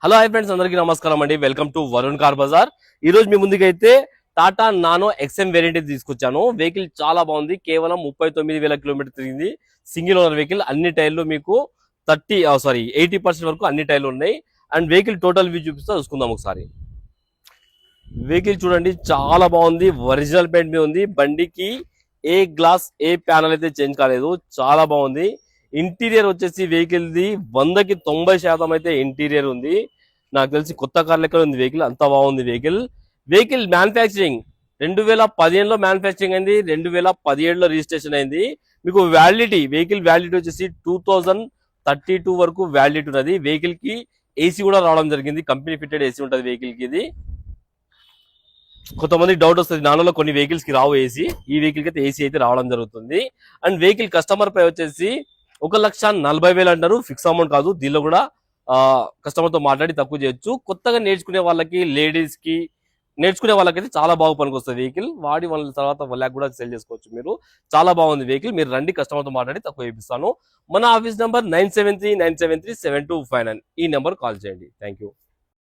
Hello hi friends, అందరికీ నమస్కారం అండి. Welcome to Varun car bazaar. ఈ రోజు మీ ముందుకైతే టాటా నానో ఎక్స్ఎం వేరియంట్ తీసుకొచ్చాను. వెహికల్ చాలా బాగుంది. కేవలం 39,000 కిలోమీటర్ తిరిగింది. Single owner vehicle. అన్ని టైర్లు మీకు 80% వరకు అన్ని టైర్లు ఉన్నాయి. అండ్ వెహికల్ టోటల్ వ్యూ చూపిస్తా, చూసుకుందాం ఒకసారి. వెహికల్ చూడండి, చాలా బాగుంది. ఒరిజినల్ పెయింట్ మీద ఉంది. బండికి ఏ గ్లాస్ ఏ ప్యానల్ అయితే చేంజ్ కాలేదు. చాలా బాగుంది. ఇంటీరియర్ వచ్చేసి వెహికల్ ది 100కి 90% అయితే ఇంటీరియర్ ఉంది. నాకు తెలిసి కొత్త కార్ లెక్క ఉంది వెహికల్. అంత బాగుంది వెహికల్. వెహికల్ మ్యానుఫ్యాక్చరింగ్ 2015లో మ్యానుఫ్యాక్చరింగ్ అయింది. 2017లో రిజిస్ట్రేషన్ అయింది. మీకు వెహికల్ వ్యాలిడిటీ వచ్చేసి 2032 వరకు వ్యాలిడిటీ ఉన్నది. వెహికల్ కి ఏసీ కూడా రావడం జరిగింది. కంపెనీ ఫిట్టెడ్ ఏసీ ఉంటుంది వెహికల్ కి. ఇది కొంతమంది డౌట్ వస్తుంది, నానోలో కొన్ని వెహికల్స్ కి రావు ఏసీ. ఈ వెహికల్ కి అయితే ఏసీ అయితే రావడం జరుగుతుంది. అండ్ వెహికల్ కస్టమర్ ప్రైస్ వచ్చేసి 1,40,000 అంటారు. ఫిక్స్ అమౌంట్ కాదు. దీనిలో కూడా కస్టమర్ తో మాట్లాడి తక్కువ చేయొచ్చు. కొత్తగా నేర్చుకునే వాళ్ళకి, లేడీస్ కి నేర్చుకునే వాళ్ళకైతే చాలా బాగా పనికొస్తుంది వెహికల్. వాడి వాళ్ళ తర్వాత 1,00,000 కూడా సెల్ చేసుకోవచ్చు మీరు. చాలా బాగుంది వెహికల్. మీరు రండి, కస్టమర్ తో మాట్లాడి తక్కువ చేపిస్తాను. మన ఆఫీస్ నంబర్ 9739737259. ఈ నెంబర్ కాల్ చేయండి. Thank you.